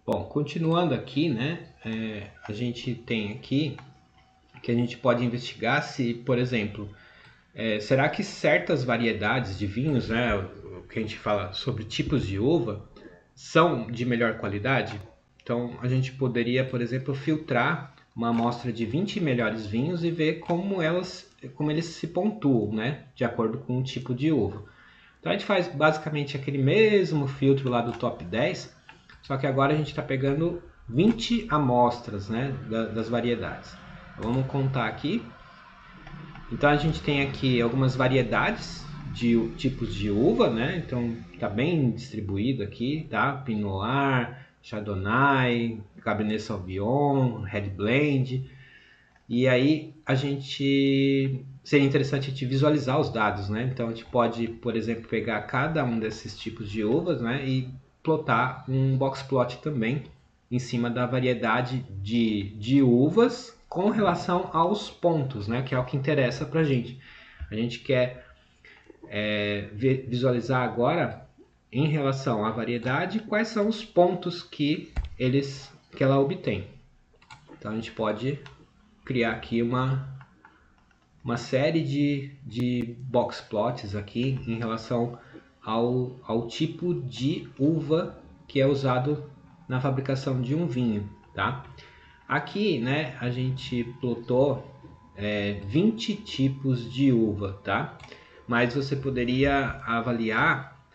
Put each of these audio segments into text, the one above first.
Bom, continuando aqui, né, a gente tem aqui que a gente pode investigar se, por exemplo, será que certas variedades de vinhos, né, o que a gente fala sobre tipos de uva, são de melhor qualidade? Então, a gente poderia, por exemplo, filtrar uma amostra de 20 melhores vinhos e ver como eles se pontuam, né, de acordo com o tipo de uva. Então, a gente faz basicamente aquele mesmo filtro lá do top 10, só que agora a gente está pegando 20 amostras, né, das variedades. Vamos contar aqui. Então a gente tem aqui algumas variedades de tipos de uva, né? Então tá bem distribuído aqui, tá? Pinot Noir, Chardonnay, Cabernet Sauvignon, Red Blend. E aí a gente seria interessante a gente visualizar os dados, né? Então a gente pode, por exemplo, pegar cada um desses tipos de uvas, né, e plotar um box plot também em cima da variedade de uvas com relação aos pontos, né, que é o que interessa para a gente. A gente quer visualizar agora em relação à variedade quais são os pontos que ela obtém. Então a gente pode criar aqui uma série de box plots aqui em relação ao tipo de uva que é usado na fabricação de um vinho, tá? Aqui, né, a gente plotou 20 tipos de uva, tá? Mas você poderia avaliar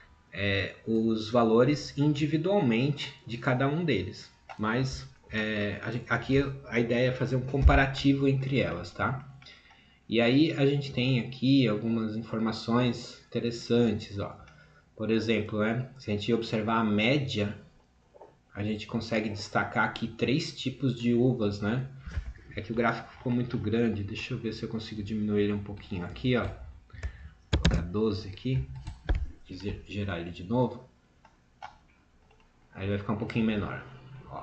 os valores individualmente de cada um deles. Mas aqui a ideia é fazer um comparativo entre elas, tá? E aí a gente tem aqui algumas informações interessantes, ó. Por exemplo, né, se a gente observar a média, a gente consegue destacar aqui 3 tipos de uvas, né? É que o gráfico ficou muito grande, deixa eu ver se eu consigo diminuir ele um pouquinho aqui, ó. Vou colocar 12 aqui, gerar ele de novo. Aí vai ficar um pouquinho menor. Ó.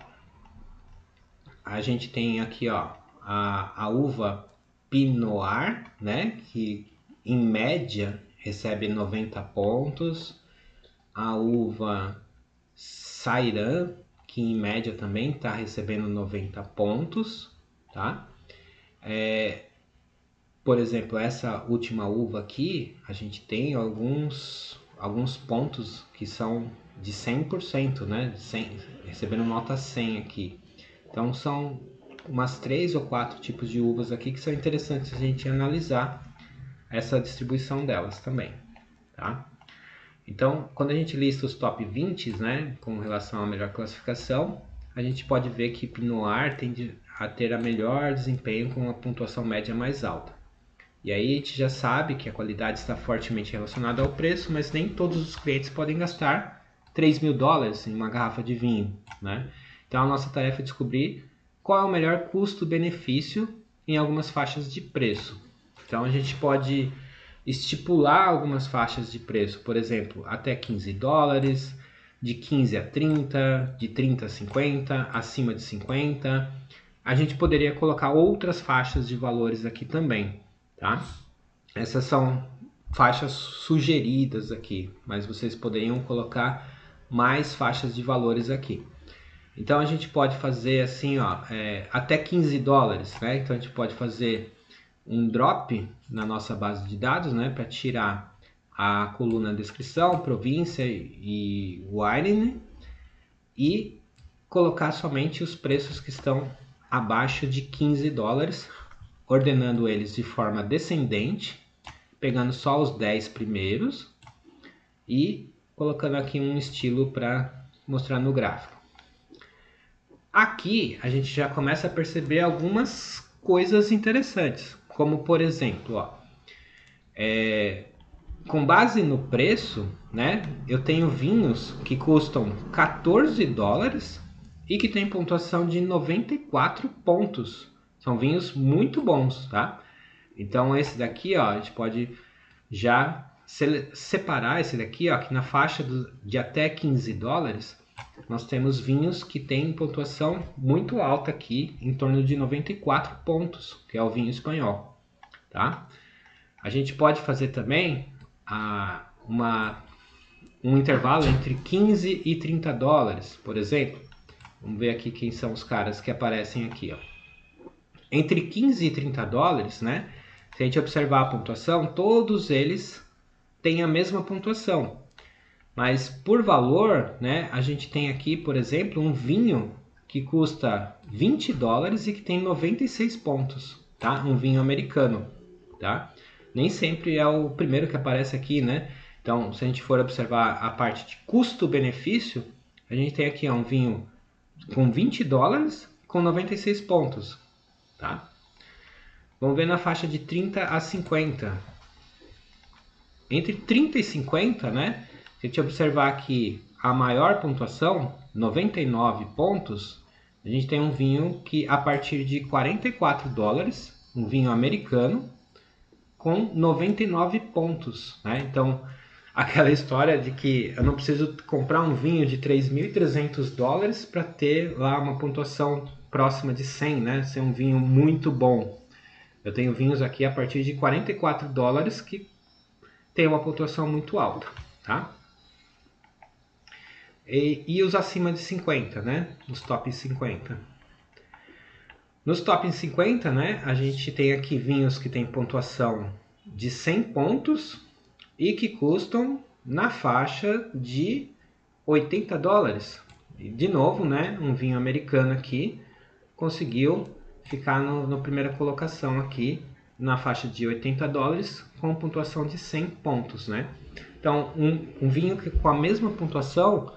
A gente tem aqui, ó, a uva Pinot Noir, né, que em média recebe 90 pontos. A uva Sairan, que em média também está recebendo 90 pontos, tá? Por exemplo, essa última uva aqui, a gente tem alguns pontos que são de 100%, né? 100, recebendo nota 100 aqui. Então são umas 3 ou 4 tipos de uvas aqui que são interessantes a gente analisar essa distribuição delas também, tá? Então, quando a gente lista os top 20, né, com relação à melhor classificação, a gente pode ver que Pinot Noir tende a ter a melhor desempenho com a pontuação média mais alta. E aí a gente já sabe que a qualidade está fortemente relacionada ao preço, mas nem todos os clientes podem gastar $3.000 em uma garrafa de vinho, né? Então a nossa tarefa é descobrir qual é o melhor custo-benefício em algumas faixas de preço. Então a gente pode estipular algumas faixas de preço, por exemplo, até $15, de 15 a 30, de 30 a 50, acima de 50. A gente poderia colocar outras faixas de valores aqui também, tá? Essas são faixas sugeridas aqui, mas vocês poderiam colocar mais faixas de valores aqui. Então a gente pode fazer assim, ó, até $15, né? Então a gente pode fazer um drop na nossa base de dados, né, para tirar a coluna descrição, província e wine e colocar somente os preços que estão abaixo de $15, ordenando eles de forma descendente, pegando só os 10 primeiros e colocando aqui um estilo para mostrar no gráfico. Aqui a gente já começa a perceber algumas coisas interessantes, como por exemplo, ó, com base no preço, né, eu tenho vinhos que custam $14 e que tem pontuação de 94 pontos. São vinhos muito bons, tá? Então esse daqui, ó, a gente pode já separar esse daqui, ó, que na faixa de até $15, nós temos vinhos que têm pontuação muito alta aqui, em torno de 94 pontos, que é o vinho espanhol, tá? A gente pode fazer também um intervalo entre $15 e $30, por exemplo. Vamos ver aqui quem são os caras que aparecem aqui, ó. Entre 15 e 30 dólares, né? Se a gente observar a pontuação, todos eles têm a mesma pontuação. Mas por valor, né, a gente tem aqui, por exemplo, um vinho que custa 20 dólares e que tem 96 pontos, tá? Um vinho americano, tá? Nem sempre é o primeiro que aparece aqui, né? Então, se a gente for observar a parte de custo-benefício, a gente tem aqui um vinho com 20 dólares com 96 pontos, tá? Vamos ver na faixa de 30 a 50. Entre 30 e 50, né? Se a gente observar aqui a maior pontuação, 99 pontos, a gente tem um vinho que a partir de 44 dólares, um vinho americano, com 99 pontos, né? Então, aquela história de que eu não preciso comprar um vinho de 3.300 dólares para ter lá uma pontuação próxima de 100, né? Ser um vinho muito bom. Eu tenho vinhos aqui a partir de 44 dólares que tem uma pontuação muito alta, tá? E os acima de 50, né? Os top 50. Nos top 50, né? A gente tem aqui vinhos que tem pontuação de 100 pontos e que custam na faixa de 80 dólares. E de novo, né? Um vinho americano aqui conseguiu ficar na primeira colocação aqui na faixa de 80 dólares com pontuação de 100 pontos, né? Então, um vinho que com a mesma pontuação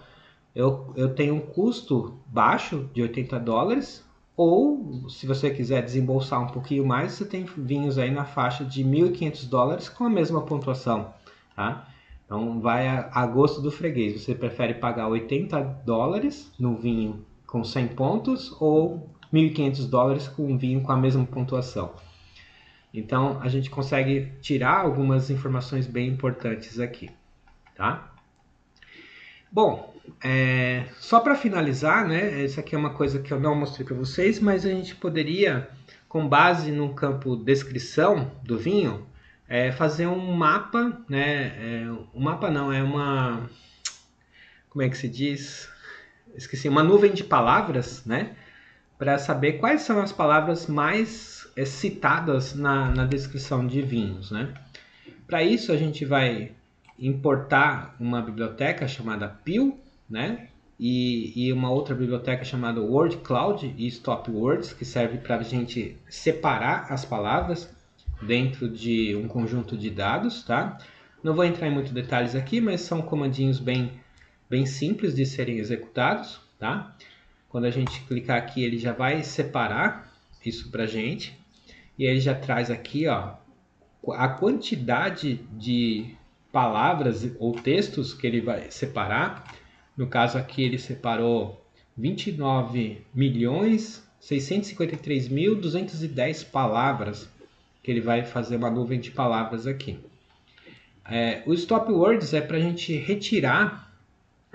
eu tenho um custo baixo de 80 dólares, ou se você quiser desembolsar um pouquinho mais, você tem vinhos aí na faixa de 1.500 dólares com a mesma pontuação, tá? Então vai a gosto do freguês. Você prefere pagar 80 dólares no vinho com 100 pontos ou 1.500 dólares com um vinho com a mesma pontuação? Então a gente consegue tirar algumas informações bem importantes aqui, tá? Bom, só para finalizar, né? Essa aqui é uma coisa que eu não mostrei para vocês, mas a gente poderia, com base no campo descrição do vinho, fazer um mapa, né? Um mapa não, é uma... Como é que se diz? Esqueci, uma nuvem de palavras, né? Para saber quais são as palavras mais citadas na descrição de vinhos, né? Para isso a gente vai importar uma biblioteca chamada Peel, né? E uma outra biblioteca chamada Word Cloud e Stop Words, que serve para a gente separar as palavras dentro de um conjunto de dados, tá? Não vou entrar em muitos detalhes aqui, mas são comandinhos bem simples de serem executados, tá? Quando a gente clicar aqui, ele já vai separar isso para a gente. E ele já traz aqui, ó, a quantidade de palavras ou textos que ele vai separar. No caso aqui ele separou 29.653.210 palavras, que ele vai fazer uma nuvem de palavras aqui. O Stop Words é para a gente retirar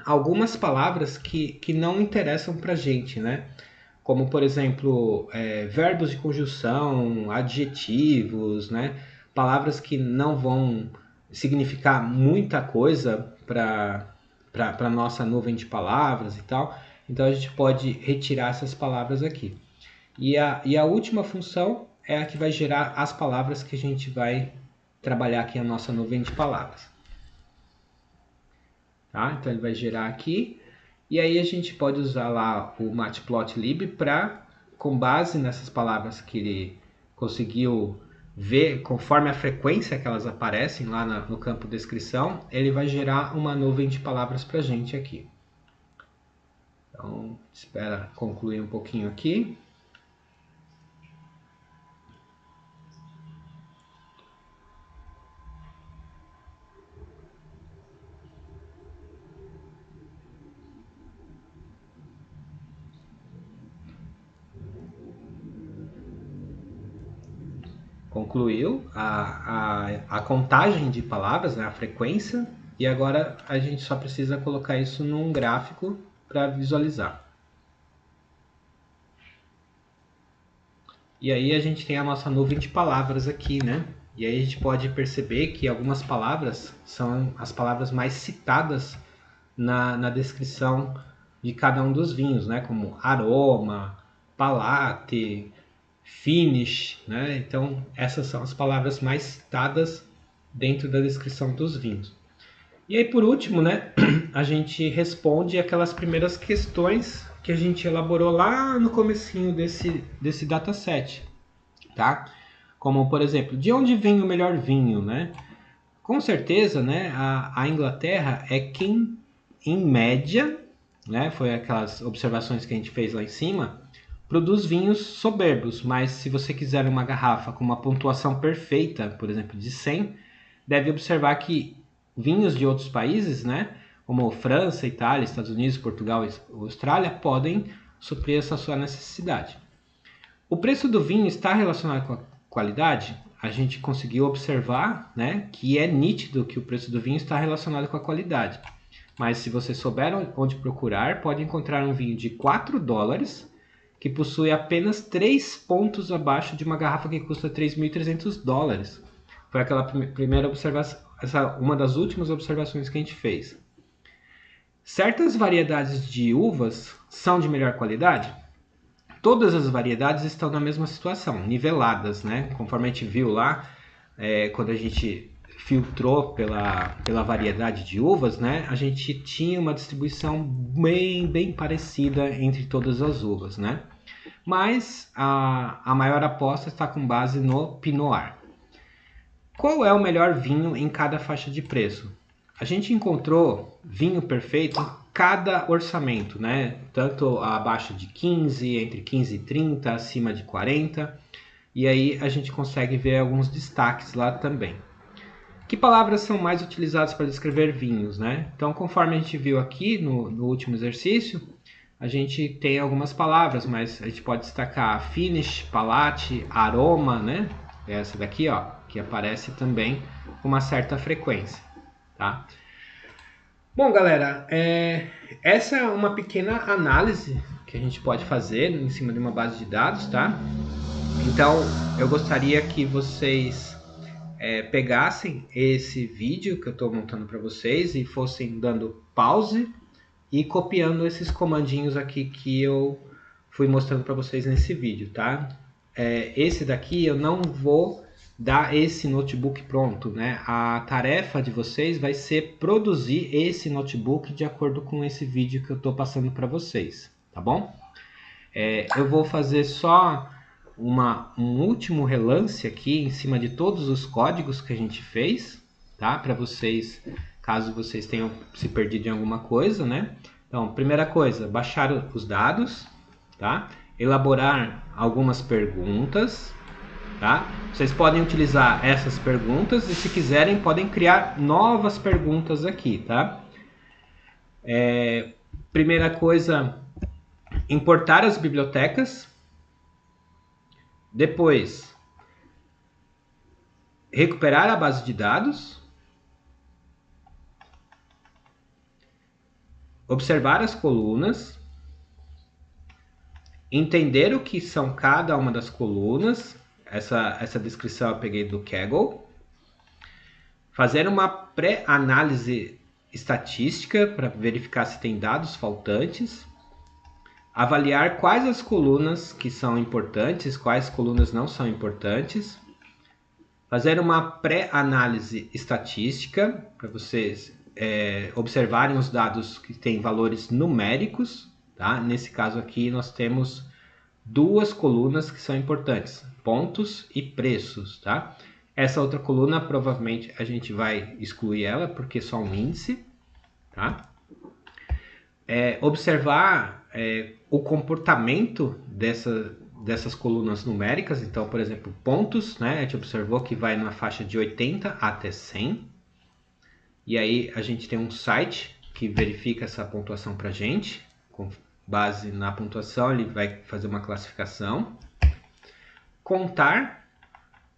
algumas palavras que não interessam para a gente, né? Como, por exemplo, verbos de conjunção, adjetivos, né? Palavras que não vão significar muita coisa para a nossa nuvem de palavras e tal. Então, a gente pode retirar essas palavras aqui. E a última função é a que vai gerar as palavras que a gente vai trabalhar aqui na nossa nuvem de palavras. Tá? Então, ele vai gerar aqui. E aí a gente pode usar lá o Matplotlib para, com base nessas palavras que ele conseguiu ver, conforme a frequência que elas aparecem lá no campo descrição, ele vai gerar uma nuvem de palavras para a gente aqui. Então, espera concluir um pouquinho aqui. Concluiu a contagem de palavras, né, a frequência, e agora a gente só precisa colocar isso num gráfico para visualizar. E aí a gente tem a nossa nuvem de palavras aqui, né? E aí a gente pode perceber que algumas palavras são as palavras mais citadas na descrição de cada um dos vinhos, né? Como aroma, palate, finish, né? Então, essas são as palavras mais citadas dentro da descrição dos vinhos. E aí, por último, né, a gente responde aquelas primeiras questões que a gente elaborou lá no comecinho desse dataset, tá? Como, por exemplo, de onde vem o melhor vinho, né? Com certeza, né, a Inglaterra é quem, em média, né, foi aquelas observações que a gente fez lá em cima, produz vinhos soberbos, mas se você quiser uma garrafa com uma pontuação perfeita, por exemplo, de 100, deve observar que vinhos de outros países, né, como França, Itália, Estados Unidos, Portugal e Austrália, podem suprir essa sua necessidade. O preço do vinho está relacionado com a qualidade? A gente conseguiu observar, né, que é nítido que o preço do vinho está relacionado com a qualidade. Mas se você souber onde procurar, pode encontrar um vinho de 4 dólares que possui apenas 3 pontos abaixo de uma garrafa que custa 3.300 dólares. Foi aquela primeira observação, uma das últimas observações que a gente fez. Certas variedades de uvas são de melhor qualidade? Todas as variedades estão na mesma situação, niveladas, né? Conforme a gente viu lá, quando a gente filtrou pela variedade de uvas, né? A gente tinha uma distribuição bem parecida entre todas as uvas, né? Mas a maior aposta está com base no Pinot Noir. Qual é o melhor vinho em cada faixa de preço? A gente encontrou vinho perfeito em cada orçamento, né? Tanto abaixo de 15, entre 15 e 30, acima de 40. E aí a gente consegue ver alguns destaques lá também. Que palavras são mais utilizadas para descrever vinhos, né? Então, conforme a gente viu aqui no último exercício, a gente tem algumas palavras, mas a gente pode destacar finish, palate, aroma, né? Essa daqui, ó, que aparece também com uma certa frequência, tá? Bom, galera, essa é uma pequena análise que a gente pode fazer em cima de uma base de dados, tá? Então, eu gostaria que vocês pegassem esse vídeo que eu estou montando para vocês e fossem dando pause e copiando esses comandinhos aqui que eu fui mostrando para vocês nesse vídeo, tá? Esse daqui eu não vou dar esse notebook pronto, né? A tarefa de vocês vai ser produzir esse notebook de acordo com esse vídeo que eu estou passando para vocês, tá bom? Eu vou fazer só um último relance aqui em cima de todos os códigos que a gente fez, tá? Para vocês, caso vocês tenham se perdido em alguma coisa, né? Então, primeira coisa, baixar os dados, tá? Elaborar algumas perguntas, tá? Vocês podem utilizar essas perguntas e, se quiserem, podem criar novas perguntas aqui, tá? Primeira coisa, importar as bibliotecas. Depois, recuperar a base de dados. Observar as colunas. Entender o que são cada uma das colunas. Essa descrição eu peguei do Kaggle. Fazer uma pré-análise estatística para verificar se tem dados faltantes. Avaliar quais as colunas que são importantes, quais colunas não são importantes. Fazer uma pré-análise estatística para vocês observarem os dados que têm valores numéricos. Tá? Nesse caso aqui nós temos duas colunas que são importantes, pontos e preços. Tá? Essa outra coluna provavelmente a gente vai excluir ela porque é só um índice. Tá? Observar o comportamento dessas colunas numéricas. Então, por exemplo, pontos, né? A gente observou que vai numa faixa de 80 até 100. E aí a gente tem um site que verifica essa pontuação para a gente. Com base na pontuação, ele vai fazer uma classificação. Contar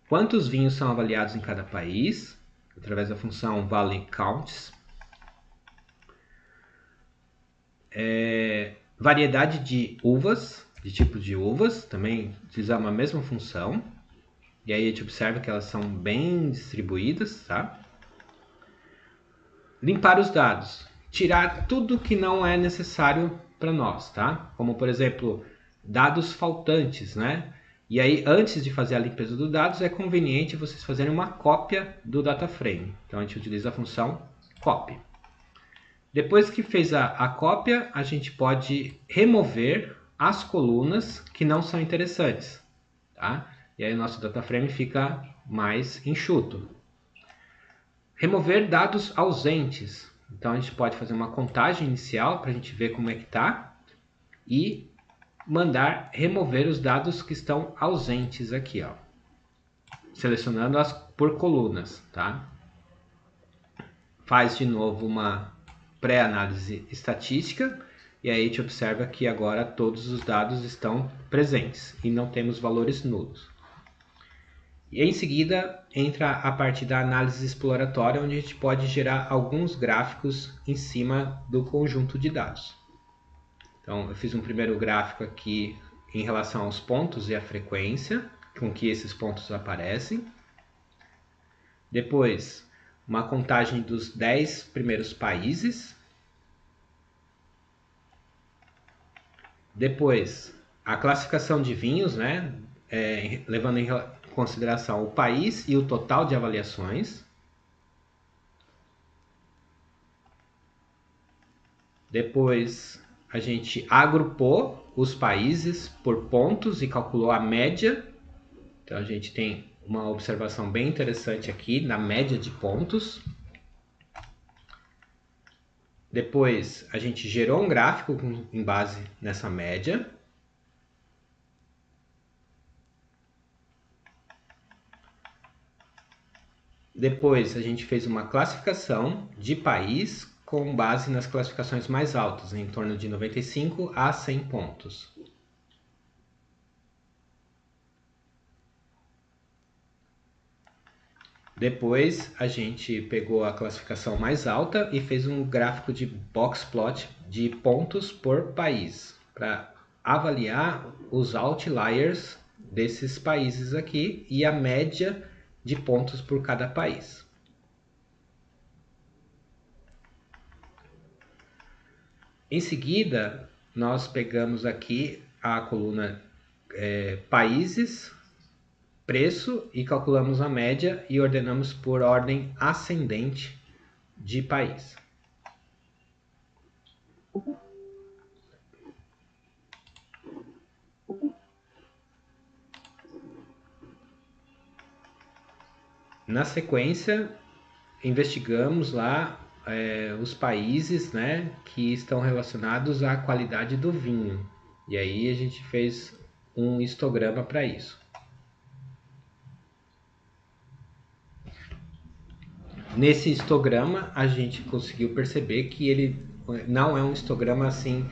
quantos vinhos são avaliados em cada país, através da função Valley Counts. Variedade de uvas, de tipos de uvas, também utilizar uma mesma função. E aí a gente observa que elas são bem distribuídas, tá? Limpar os dados. tirar tudo que não é necessário para nós, tá? Como, por exemplo, dados faltantes, né? E aí, antes de fazer a limpeza dos dados, é conveniente vocês fazerem uma cópia do data frame. Então, a gente utiliza a função copy. Depois que fez a cópia, a gente pode remover as colunas que não são interessantes, tá? E aí, o nosso data frame fica mais enxuto. Remover dados ausentes. Então, a gente pode fazer uma contagem inicial para a gente ver como é que está e mandar remover os dados que estão ausentes aqui, ó, selecionando-as por colunas, tá? Faz de novo uma pré-análise estatística e aí a gente observa que agora todos os dados estão presentes e não temos valores nulos. E em seguida entra a parte da análise exploratória, onde a gente pode gerar alguns gráficos em cima do conjunto de dados. Então, eu fiz um primeiro gráfico aqui em relação aos pontos e a frequência com que esses pontos aparecem. Depois, uma contagem dos 10 primeiros países. Depois, a classificação de vinhos, né? Levando em consideração o país e o total de avaliações. Depois, a gente agrupou os países por pontos e calculou a média. Então, a gente tem uma observação bem interessante aqui na média de pontos. Depois, a gente gerou um gráfico em base nessa média. Depois, a gente fez uma classificação de país com base nas classificações mais altas, em torno de 95 a 100 pontos. Depois a gente pegou a classificação mais alta e fez um gráfico de box plot de pontos por país, para avaliar os outliers desses países aqui e a média de pontos por cada país. Em seguida, nós pegamos aqui a coluna países, preço e calculamos a média e ordenamos por ordem ascendente de país. Na sequência, investigamos lá os países, né, que estão relacionados à qualidade do vinho. E aí a gente fez um histograma para isso. Nesse histograma, a gente conseguiu perceber que ele não é um histograma assim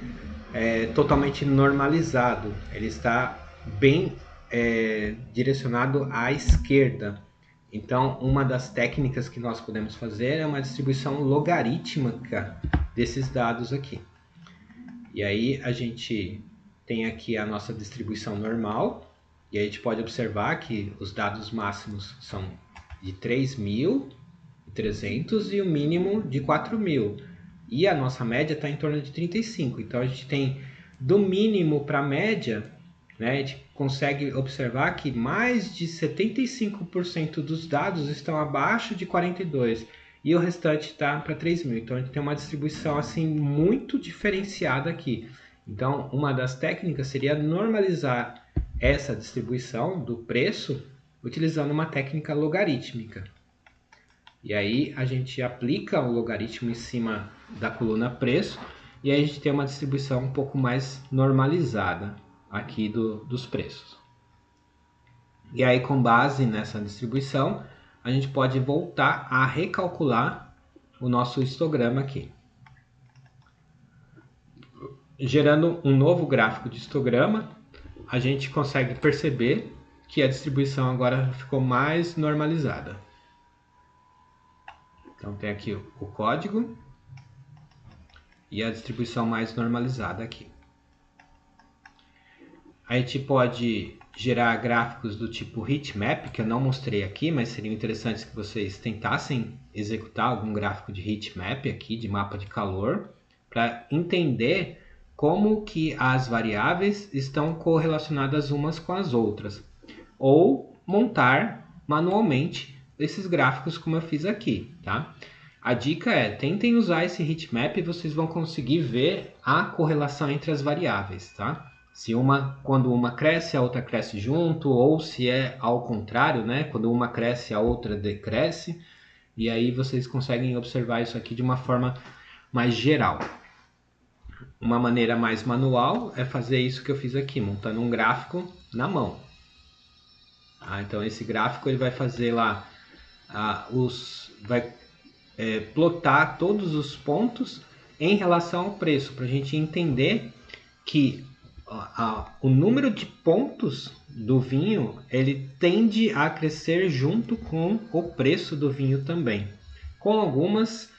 totalmente normalizado. Ele está bem direcionado à esquerda. Então, uma das técnicas que nós podemos fazer é uma distribuição logarítmica desses dados aqui. E aí a gente tem aqui a nossa distribuição normal, e aí a gente pode observar que os dados máximos são de 3.300 e o mínimo de 4.000. E a nossa média está em torno de 35. Então a gente tem do mínimo para a média, né, a gente consegue observar que mais de 75% dos dados estão abaixo de 42 e o restante está para 3.000. Então a gente tem uma distribuição assim muito diferenciada aqui. Então uma das técnicas seria normalizar essa distribuição do preço utilizando uma técnica logarítmica. E aí a gente aplica o logaritmo em cima da coluna preço e aí a gente tem uma distribuição um pouco mais normalizada aqui dos preços. E aí, com base nessa distribuição, a gente pode voltar a recalcular o nosso histograma aqui. Gerando um novo gráfico de histograma, a gente consegue perceber que a distribuição agora ficou mais normalizada. Então tem aqui o código e a distribuição mais normalizada aqui. A gente pode gerar gráficos do tipo heatmap, que eu não mostrei aqui, mas seriam interessantes que vocês tentassem executar algum gráfico de heatmap aqui, de mapa de calor, para entender como que as variáveis estão correlacionadas umas com as outras. Ou montar manualmente esses gráficos como eu fiz aqui, tá? A dica é, tentem usar esse heatmap e vocês vão conseguir ver a correlação entre as variáveis, tá? Se quando uma cresce, a outra cresce junto, ou se é ao contrário, né? Quando uma cresce, a outra decresce. E aí vocês conseguem observar isso aqui de uma forma mais geral. Uma maneira mais manual é fazer isso que eu fiz aqui, montando um gráfico na mão. Então esse gráfico ele vai fazer lá, vai plotar todos os pontos em relação ao preço, para a gente entender que o número de pontos do vinho ele tende a crescer junto com o preço do vinho também, com algumas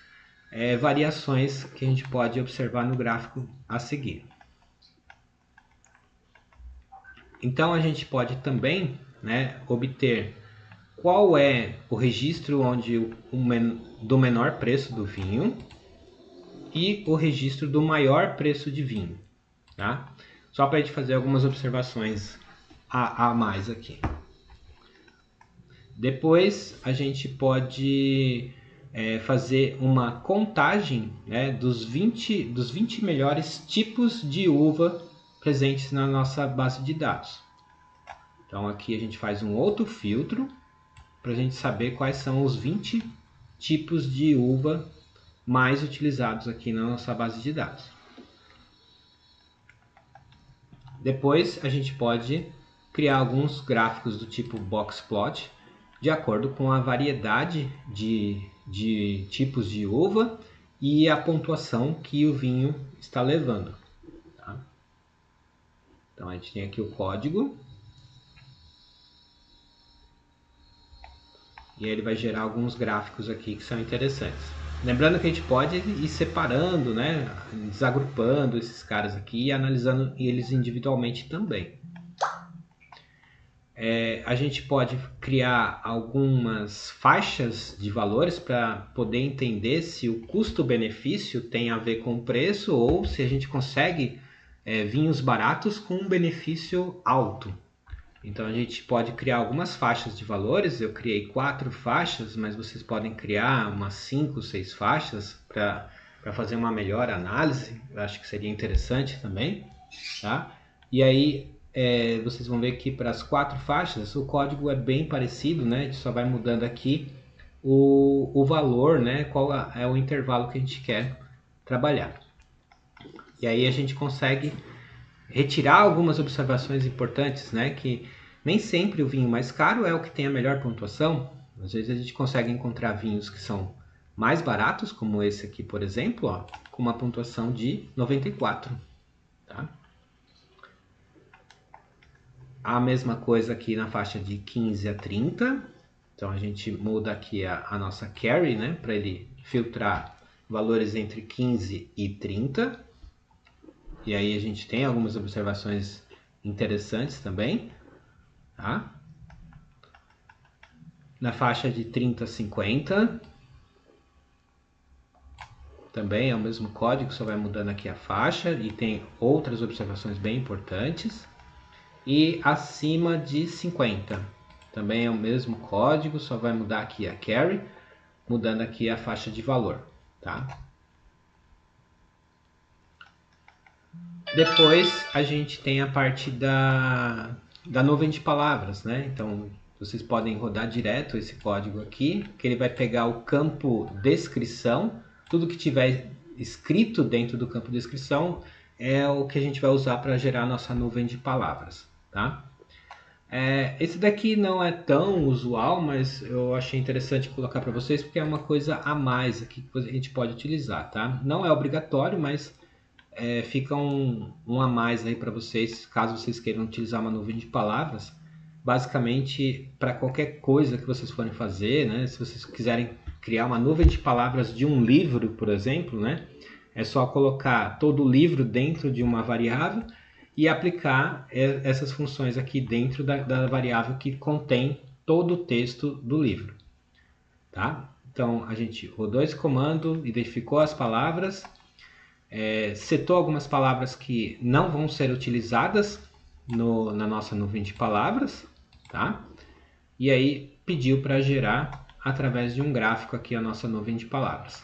variações que a gente pode observar no gráfico a seguir. Então a gente pode também, né, obter qual é o registro do menor preço do vinho e o registro do maior preço de vinho, tá? Só para a gente fazer algumas observações a mais aqui. Depois a gente pode fazer uma contagem, né, dos 20 melhores tipos de uva presentes na nossa base de dados. Então aqui a gente faz um outro filtro para a gente saber quais são os 20 tipos de uva mais utilizados aqui na nossa base de dados. Depois a gente pode criar alguns gráficos do tipo box plot, de acordo com a variedade de tipos de uva e a pontuação que o vinho está levando. Tá? Então a gente tem aqui o código. E aí ele vai gerar alguns gráficos aqui que são interessantes. Lembrando que a gente pode ir separando, né, desagrupando esses caras aqui e analisando eles individualmente também. A gente pode criar algumas faixas de valores para poder entender se o custo-benefício tem a ver com o preço ou se a gente consegue vinhos baratos com um benefício alto. Então a gente pode criar algumas faixas de valores. Eu criei 4 faixas, mas vocês podem criar umas 5, 6 faixas para fazer uma melhor análise. Eu acho que seria interessante também, tá? E aí vocês vão ver que para as 4 faixas o código é bem parecido, né? A gente só vai mudando aqui o valor, né? Qual é o intervalo que a gente quer trabalhar. E aí a gente consegue retirar algumas observações importantes, né? Que nem sempre o vinho mais caro é o que tem a melhor pontuação. Às vezes a gente consegue encontrar vinhos que são mais baratos, como esse aqui, por exemplo, ó, com uma pontuação de 94. Tá? A mesma coisa aqui na faixa de 15 a 30. Então a gente muda aqui a nossa carry, né? Para ele filtrar valores entre 15 e 30. E aí a gente tem algumas observações interessantes também. Tá? Na faixa de 30 a 50. Também é o mesmo código, só vai mudando aqui a faixa. E tem outras observações bem importantes. E acima de 50. Também é o mesmo código, só vai mudar aqui a carry, mudando aqui a faixa de valor. Tá? Depois a gente tem a parte da nuvem de palavras, né? Então vocês podem rodar direto esse código aqui, que ele vai pegar o campo descrição, tudo que tiver escrito dentro do campo descrição é o que a gente vai usar para gerar a nossa nuvem de palavras, tá? Esse daqui não é tão usual, mas eu achei interessante colocar para vocês porque é uma coisa a mais aqui que a gente pode utilizar, tá? Não é obrigatório, mas fica um a mais aí para vocês, caso vocês queiram utilizar uma nuvem de palavras. Basicamente, para qualquer coisa que vocês forem fazer, né? Se vocês quiserem criar uma nuvem de palavras de um livro, por exemplo, né? É só colocar todo o livro dentro de uma variável e aplicar essas funções aqui dentro da variável que contém todo o texto do livro. Tá? Então, a gente rodou esse comando, identificou as palavras, setou algumas palavras que não vão ser utilizadas na nossa nuvem de palavras, tá? E aí pediu para gerar através de um gráfico aqui a nossa nuvem de palavras.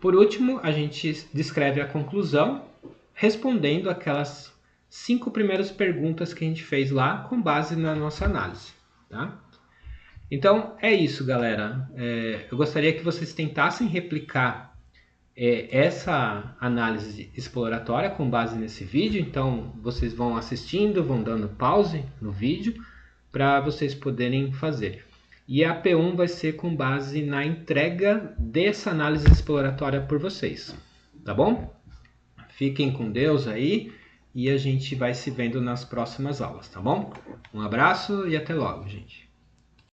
Por último, a gente descreve a conclusão, respondendo aquelas 5 primeiras perguntas que a gente fez lá com base na nossa análise, tá? Então, é isso, galera. Eu gostaria que vocês tentassem replicar essa análise exploratória com base nesse vídeo. Então, vocês vão assistindo, vão dando pause no vídeo para vocês poderem fazer. E a P1 vai ser com base na entrega dessa análise exploratória por vocês, tá bom? Fiquem com Deus aí e a gente vai se vendo nas próximas aulas, tá bom? Um abraço e até logo, gente.